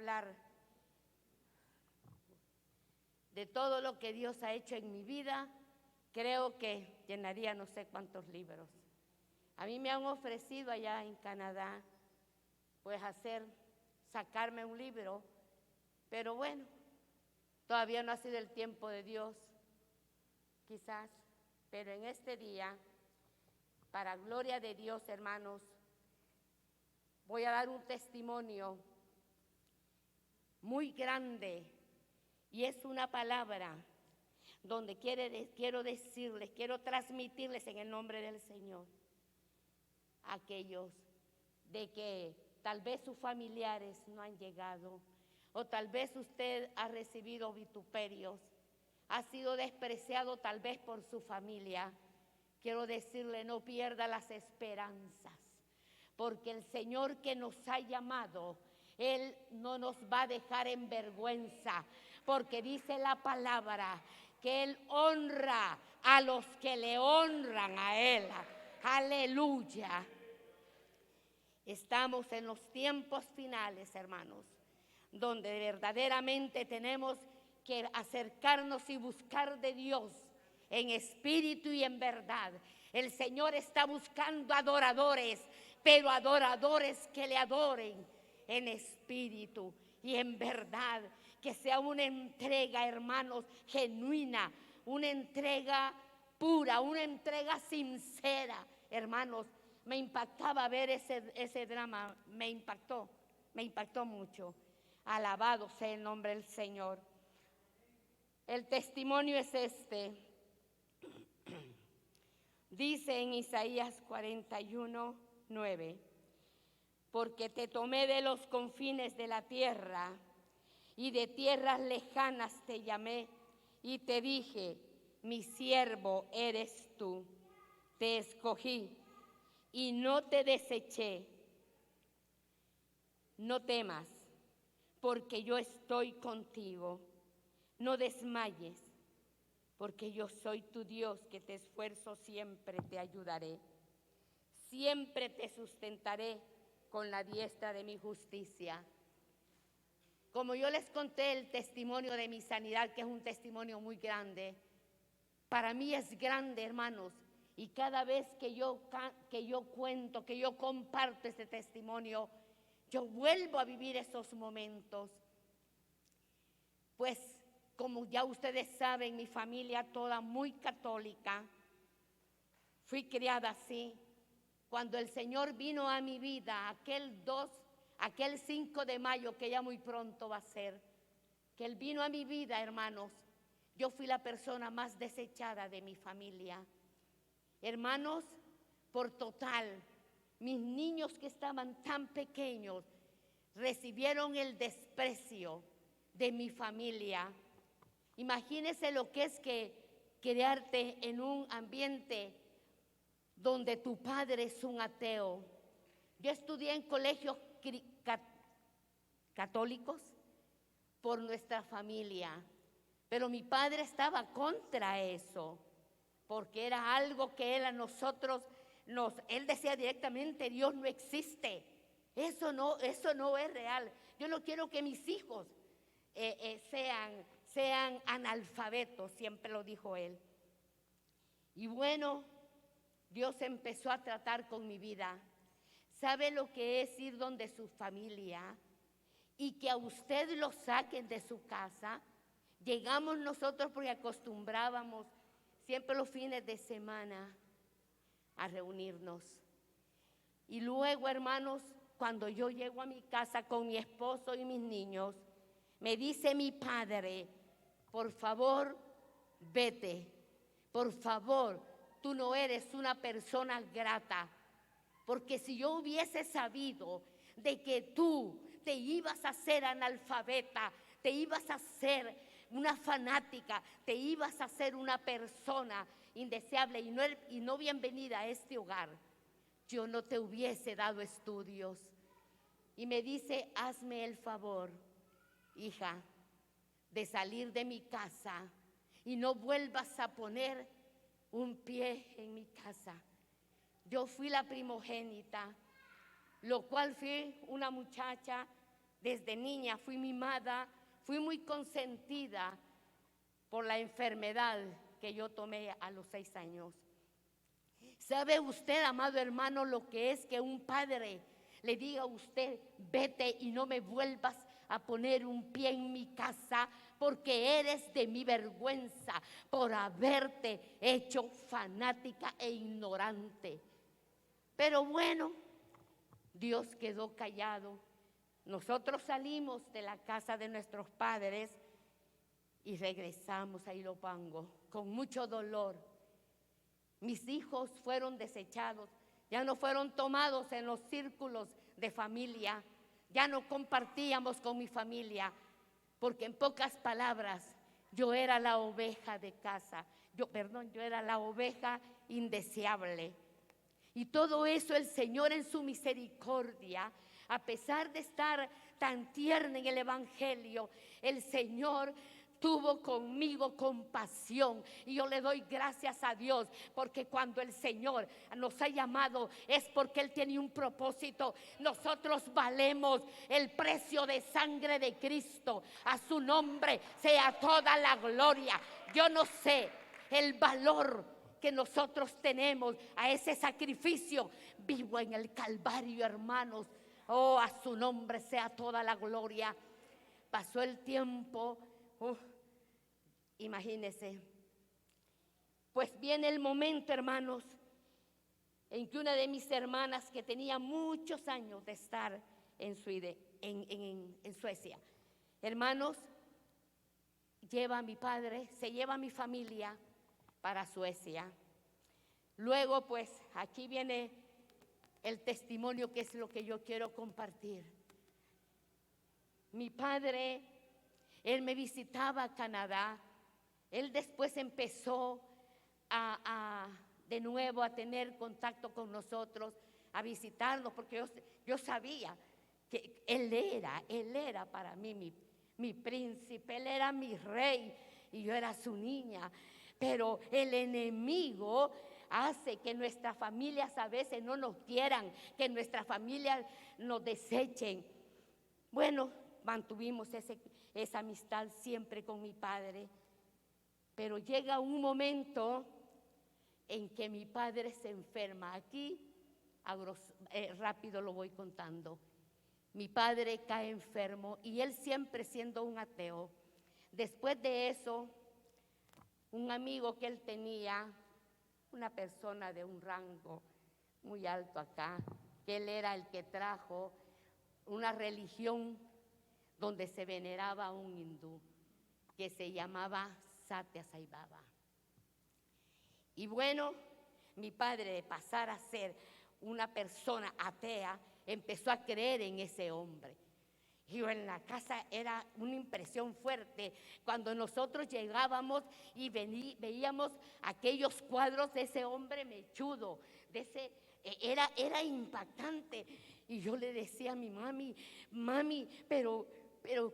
hablar de todo lo que Dios ha hecho en mi vida, creo que llenaría no sé cuántos libros. A mí me han ofrecido allá en Canadá, pues sacarme un libro, pero bueno, todavía no ha sido el tiempo de Dios, quizás, pero en este día, para gloria de Dios, hermanos, voy a dar un testimonio muy grande y es una palabra donde quiero decirles, quiero transmitirles en el nombre del Señor a aquellos de que tal vez sus familiares no han llegado o tal vez usted ha recibido vituperios, ha sido despreciado tal vez por su familia. Quiero decirle, no pierda las esperanzas, porque el Señor que nos ha llamado, Él no nos va a dejar en vergüenza, porque dice la palabra que Él honra a los que le honran a Él. Aleluya. Estamos en los tiempos finales, hermanos, donde verdaderamente tenemos que acercarnos y buscar de Dios en espíritu y en verdad. El Señor está buscando adoradores, pero adoradores que le adoren en espíritu y en verdad, que sea una entrega, hermanos, genuina, una entrega pura, una entrega sincera, hermanos. Me impactaba ver ese drama, me impactó mucho. Alabado sea el nombre del Señor. El testimonio es este. Dice en Isaías 41:9, porque te tomé de los confines de la tierra y de tierras lejanas te llamé y te dije, mi siervo eres tú, te escogí y no te deseché. No temas, porque yo estoy contigo. No desmayes, porque yo soy tu Dios, que te esfuerzo, siempre te ayudaré. Siempre te sustentaré con la diestra de mi justicia. Como yo les conté el testimonio de mi sanidad, que es un testimonio muy grande, para mí es grande, hermanos, y cada vez que yo cuento, que yo comparto este testimonio, yo vuelvo a vivir esos momentos. Pues como ya ustedes saben, mi familia toda muy católica, fui criada así. Cuando el Señor vino a mi vida, aquel 5 de mayo, que ya muy pronto va a ser, que Él vino a mi vida, hermanos, yo fui la persona más desechada de mi familia. Hermanos, por total, mis niños que estaban tan pequeños recibieron el desprecio de mi familia. Imagínense lo que es que criarte en un ambiente donde tu padre es un ateo. Yo estudié en colegios católicos por nuestra familia, pero mi padre estaba contra eso, porque era algo que él a nosotros él decía directamente, Dios no existe, eso no es real. Yo no quiero que mis hijos sean analfabetos, siempre lo dijo él. Y bueno, Dios empezó a tratar con mi vida. ¿Sabe lo que es ir donde su familia y que a usted lo saquen de su casa? Llegamos nosotros porque acostumbrábamos siempre los fines de semana a reunirnos. Y luego, hermanos, cuando yo llego a mi casa con mi esposo y mis niños, me dice mi padre, por favor, vete, por favor, tú no eres una persona grata, porque si yo hubiese sabido de que tú te ibas a ser analfabeta, te ibas a ser una fanática, te ibas a ser una persona indeseable y no bienvenida a este hogar, yo no te hubiese dado estudios. Y me dice, hazme el favor, hija, de salir de mi casa y no vuelvas a poner un pie en mi casa. Yo fui la primogénita, lo cual fui una muchacha Desde niña fui mimada, fui muy consentida por la enfermedad que yo tomé a los 6 años. ¿Sabe usted, amado hermano, lo que es que un padre le diga a usted: vete y no me vuelvas a poner un pie en mi casa, porque eres de mi vergüenza por haberte hecho fanática e ignorante? Pero bueno, Dios quedó callado. Nosotros salimos de la casa de nuestros padres y regresamos a Ilopango con mucho dolor. Mis hijos fueron desechados, ya no fueron tomados en los círculos de familia, ya no compartíamos con mi familia, porque en pocas palabras yo era la oveja de casa, yo era la oveja indeseable. Y todo eso el Señor en su misericordia, a pesar de estar tan tierna en el Evangelio, el Señor tuvo conmigo compasión. Y yo le doy gracias a Dios, porque cuando el Señor nos ha llamado es porque Él tiene un propósito. Nosotros valemos el precio de sangre de Cristo. A su nombre sea toda la gloria. Yo no sé el valor que nosotros tenemos a ese sacrificio vivo en el Calvario, hermanos. Oh, a su nombre sea toda la gloria. Pasó el tiempo, imagínense, pues viene el momento, hermanos, en que una de mis hermanas, que tenía muchos años de estar en Suecia, hermanos, lleva a mi padre, se lleva a mi familia para Suecia. Luego, pues, aquí viene el testimonio, que es lo que yo quiero compartir. Mi padre, él me visitaba a Canadá. Él después empezó de nuevo a tener contacto con nosotros, a visitarnos, porque yo sabía que él era para mí mi príncipe, él era mi rey y yo era su niña. Pero el enemigo hace que nuestras familias a veces no nos quieran, que nuestras familias nos desechen. Bueno, mantuvimos esa amistad siempre con mi padre, pero llega un momento en que mi padre se enferma. Aquí rápido lo voy contando. Mi padre cae enfermo y él, siempre siendo un ateo. Después de eso, un amigo que él tenía, una persona de un rango muy alto acá, que él era el que trajo una religión donde se veneraba a un hindú que se llamaba Satya Sai Baba. Y bueno, mi padre, de pasar a ser una persona atea, empezó a creer en ese hombre. Y en la casa era una impresión fuerte cuando nosotros llegábamos y veíamos aquellos cuadros de ese hombre mechudo, era impactante. Y yo le decía a mi mami, pero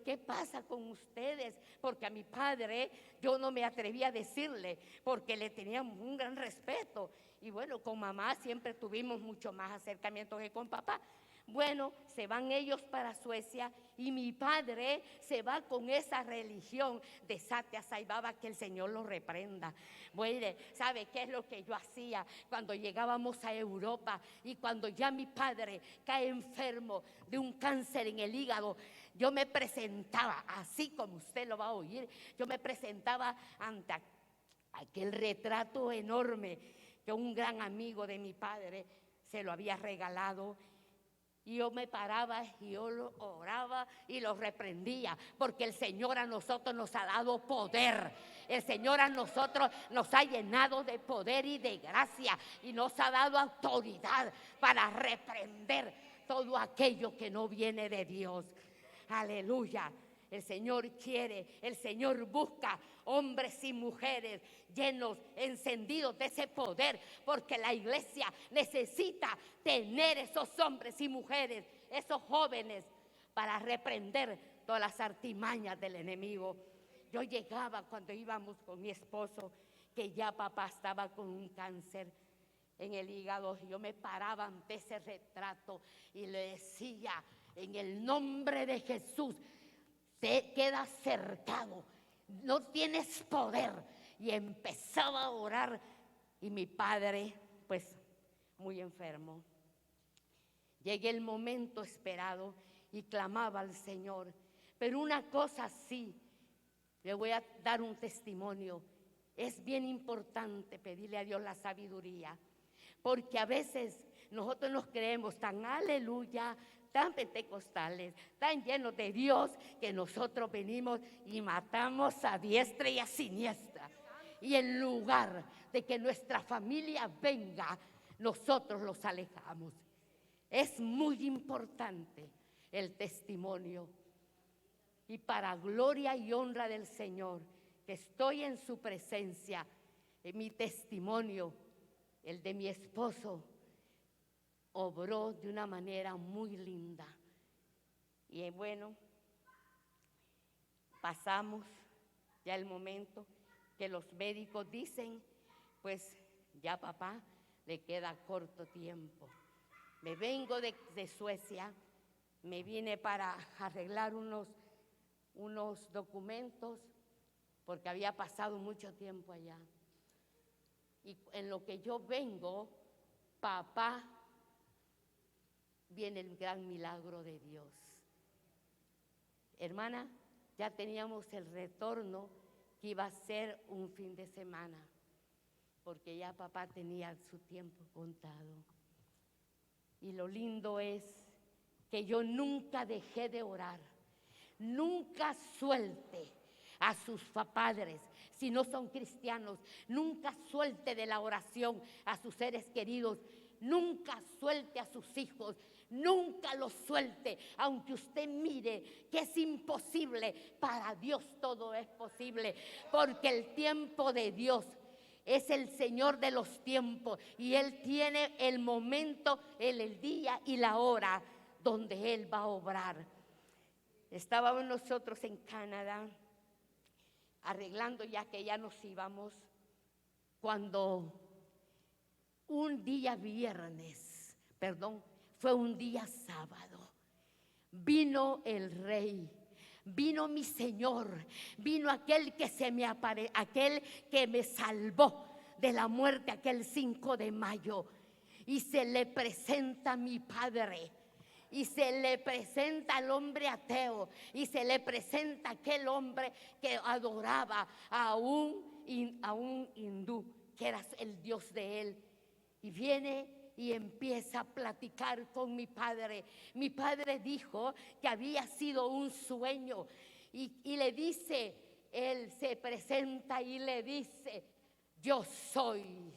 ¿qué pasa con ustedes? Porque a mi padre yo no me atrevía a decirle, porque le teníamos un gran respeto. Y bueno, con mamá siempre tuvimos mucho más acercamiento que con papá. Bueno, se van ellos para Suecia y mi padre se va con esa religión de Satya Sai Baba, que el Señor lo reprenda. Bueno, ¿sabe qué es lo que yo hacía cuando llegábamos a Europa y cuando ya mi padre cae enfermo de un cáncer en el hígado? Yo me presentaba, así como usted lo va a oír, yo me presentaba ante aquel retrato enorme que un gran amigo de mi padre se lo había regalado. Y yo me paraba y yo lo oraba y lo reprendía, porque el Señor a nosotros nos ha dado poder. El Señor a nosotros nos ha llenado de poder y de gracia y nos ha dado autoridad para reprender todo aquello que no viene de Dios. Aleluya. El Señor quiere, el Señor busca hombres y mujeres llenos, encendidos de ese poder, porque la iglesia necesita tener esos hombres y mujeres, esos jóvenes, para reprender todas las artimañas del enemigo. Yo llegaba cuando íbamos con mi esposo, que ya papá estaba con un cáncer en el hígado, y yo me paraba ante ese retrato y le decía: En el nombre de Jesús, te queda cercado, no tienes poder. Y empezaba a orar y mi padre, pues, muy enfermo. Llegué el momento esperado y clamaba al Señor. Pero una cosa sí, le voy a dar un testimonio. Es bien importante pedirle a Dios la sabiduría, porque a veces nosotros nos creemos tan aleluya, tan pentecostales, tan llenos de Dios, que nosotros venimos y matamos a diestra y a siniestra. Y en lugar de que nuestra familia venga, nosotros los alejamos. Es muy importante el testimonio. Y para gloria y honra del Señor, que estoy en su presencia, en mi testimonio, el de mi esposo, obró de una manera muy linda. Y bueno, pasamos ya el momento que los médicos dicen, pues ya papá le queda corto tiempo. Me vengo de Suecia, me vine para arreglar unos documentos porque había pasado mucho tiempo allá. Y en lo que yo vengo, papá, viene el gran milagro de Dios. Hermana, ya teníamos el retorno que iba a ser un fin de semana, porque ya papá tenía su tiempo contado. Y lo lindo es que yo nunca dejé de orar, nunca suelte a sus padres, si no son cristianos, nunca suelte de la oración a sus seres queridos, nunca suelte a sus hijos, nunca los suelte, aunque usted mire que es imposible, para Dios todo es posible, porque el tiempo de Dios es el Señor de los tiempos y Él tiene el momento, el día y la hora donde Él va a obrar. Estábamos nosotros en Canadá arreglando ya que ya nos íbamos, cuando un día viernes, fue un día sábado, vino el Rey, vino mi Señor, vino aquel que aquel que me salvó de la muerte aquel 5 de mayo, y se le presenta a mi Padre, y se le presenta al hombre ateo, y se le presenta aquel hombre que adoraba a un hindú, que era el Dios de él, y viene y empieza a platicar con mi padre. Mi padre dijo que había sido un sueño y le dice, él se presenta y le dice, yo soy.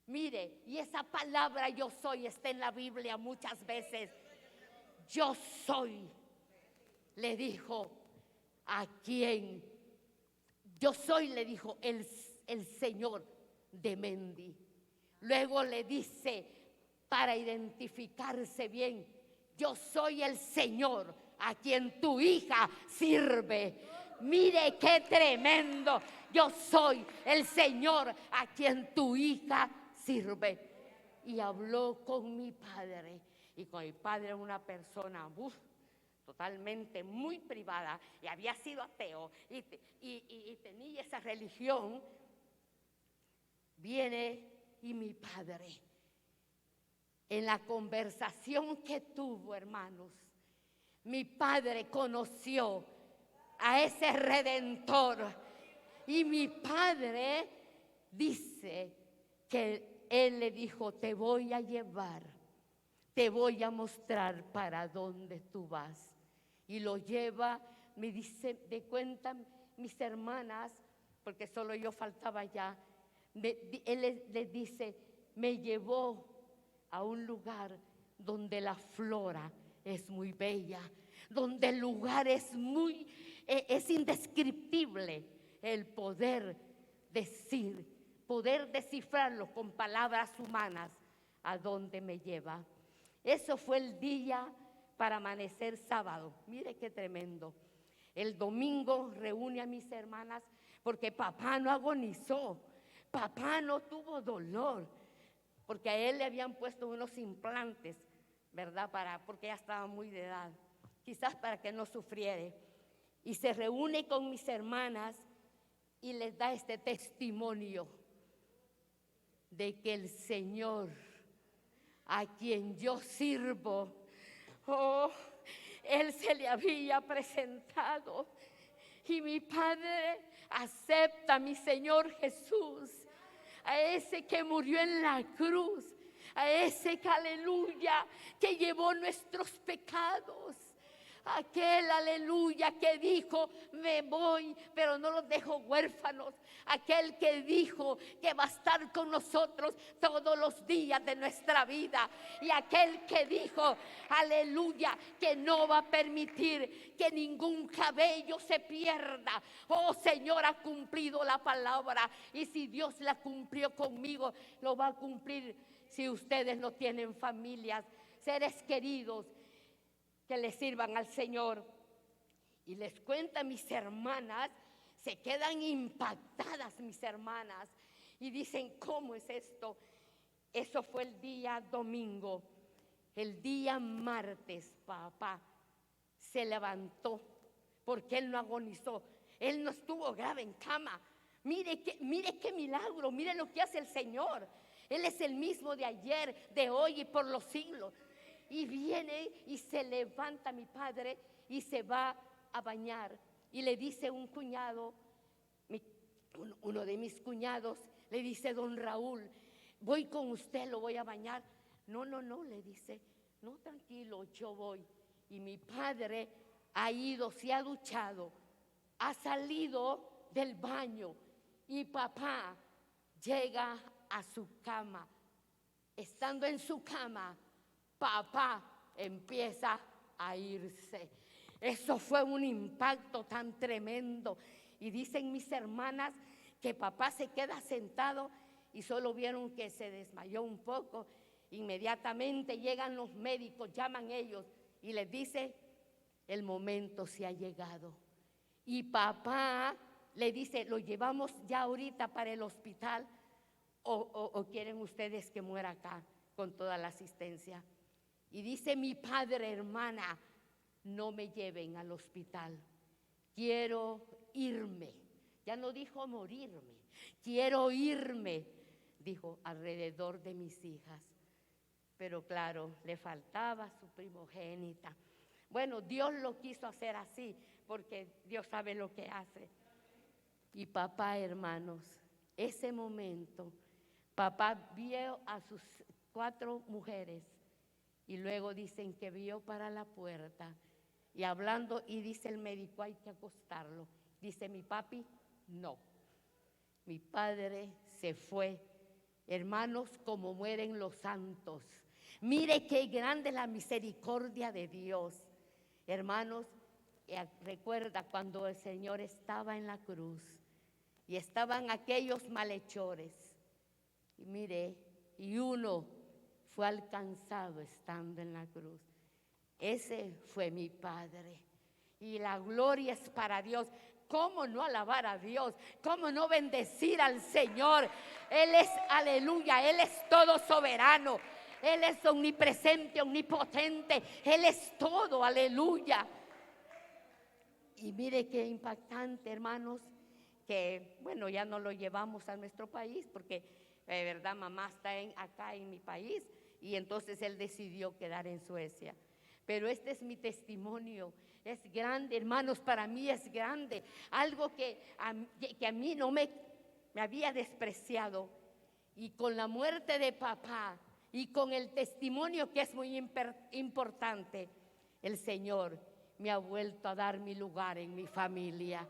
Mire, y esa palabra yo soy está en la Biblia muchas veces. Yo soy, le dijo, ¿a quién? Yo soy, le dijo, el Señor de Mendy. Luego le dice, para identificarse bien, yo soy el Señor a quien tu hija sirve. Mire qué tremendo. Yo soy el Señor a quien tu hija sirve. Y habló con mi padre. Y con mi padre, una persona totalmente muy privada, y había sido ateo y tenía esa religión. Viene y mi padre, en la conversación que tuvo, hermanos, mi padre conoció a ese Redentor. Y mi padre dice que él le dijo, te voy a llevar, te voy a mostrar para dónde tú vas. Y lo lleva, me dice, me cuentan mis hermanas, porque solo yo faltaba ya. Él le dice, me llevó a un lugar donde la flora es muy bella, donde el lugar es es indescriptible, el poder descifrarlo con palabras humanas, a donde me lleva. Eso fue el día para amanecer sábado. Mire qué tremendo. El domingo reúne a mis hermanas, porque papá no agonizó. Papá no tuvo dolor, porque a él le habían puesto unos implantes, ¿verdad? Porque ya estaba muy de edad. quizás para que no sufriere. Y se reúne con mis hermanas y les da este testimonio de que el Señor a quien yo sirvo, Él se le había presentado. Y mi Padre acepta a mi Señor Jesús, a ese que murió en la cruz, a ese que, aleluya, que llevó nuestros pecados. Aquel, aleluya, que dijo, me voy, pero no los dejo huérfanos. Aquel que dijo que va a estar con nosotros todos los días de nuestra vida. Y aquel que dijo, aleluya, que no va a permitir que ningún cabello se pierda. Oh, Señor, ha cumplido la palabra. Y si Dios la cumplió conmigo, lo va a cumplir si ustedes no tienen familias, seres queridos que le sirvan al Señor. Y les cuenta, mis hermanas, se quedan impactadas mis hermanas y dicen, ¿cómo es esto? Eso fue el día domingo. El día martes, papá se levantó porque él no agonizó, él no estuvo grave en cama. Mire qué milagro, mire lo que hace el Señor. Él es el mismo de ayer, de hoy y por los siglos. Y viene y se levanta mi padre y se va a bañar. Y le dice un cuñado, uno de mis cuñados, le dice, don Raúl, voy con usted, lo voy a bañar. No, le dice, no, tranquilo, yo voy. Y mi padre ha ido, se ha duchado, ha salido del baño y papá llega a su cama. Estando en su cama, papá empieza a irse. Eso fue un impacto tan tremendo. Y dicen mis hermanas que papá se queda sentado y solo vieron que se desmayó un poco. Inmediatamente llegan los médicos, llaman ellos y les dice, el momento se ha llegado. Y papá le dice, lo llevamos ya ahorita para el hospital o quieren ustedes que muera acá con toda la asistencia. Y dice mi padre, hermana, no me lleven al hospital, quiero irme. Ya no dijo morirme, quiero irme, dijo, alrededor de mis hijas. Pero claro, le faltaba su primogénita. Bueno, Dios lo quiso hacer así, porque Dios sabe lo que hace. Y papá, hermanos, ese momento, papá vio a sus 4 mujeres y luego dicen que vio para la puerta y hablando, y dice el médico, hay que acostarlo. Dice mi papi, no. Mi padre se fue. Hermanos, como mueren los santos. Mire qué grande la misericordia de Dios. Hermanos, recuerda cuando el Señor estaba en la cruz y estaban aquellos malhechores. Y mire, y uno fue alcanzado estando en la cruz. Ese fue mi padre. Y la gloria es para Dios. ¿Cómo no alabar a Dios? ¿Cómo no bendecir al Señor? Él es, aleluya, Él es todo soberano. Él es omnipresente, omnipotente. Él es todo, aleluya. Y mire qué impactante, hermanos, que bueno, ya no lo llevamos a nuestro país porque de verdad mamá está acá en mi país y entonces él decidió quedar en Suecia. Pero este es mi testimonio, es grande, hermanos, para mí es grande. Algo que a mí no me había despreciado. Y con la muerte de papá y con el testimonio que es muy importante, el Señor me ha vuelto a dar mi lugar en mi familia.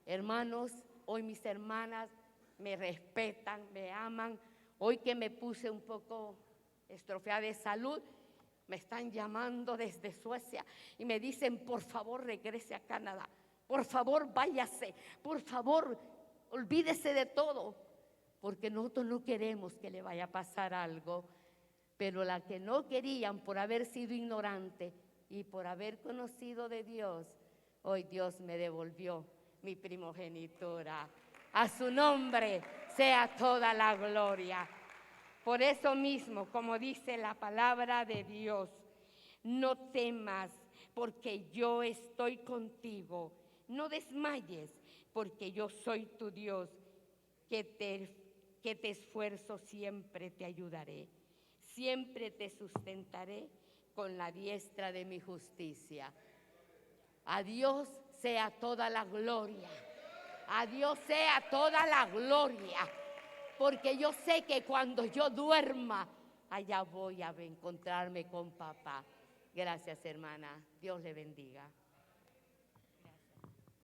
Hermanos, hoy mis hermanas me respetan, me aman. Hoy que me puse un poco estropeada de salud, me están llamando desde Suecia y me dicen, por favor, regrese a Canadá. Por favor, váyase. Por favor, olvídese de todo. Porque nosotros no queremos que le vaya a pasar algo. Pero la que no querían por haber sido ignorante y por haber conocido de Dios, hoy Dios me devolvió mi primogenitura. A su nombre sea toda la gloria. Por eso mismo, como dice la palabra de Dios, no temas, porque yo estoy contigo. No desmayes, porque yo soy tu Dios, que te esfuerzo, siempre te ayudaré. Siempre te sustentaré con la diestra de mi justicia. A Dios sea toda la gloria. A Dios sea toda la gloria. Porque yo sé que cuando yo duerma, allá voy a encontrarme con papá. Gracias, hermana. Dios le bendiga.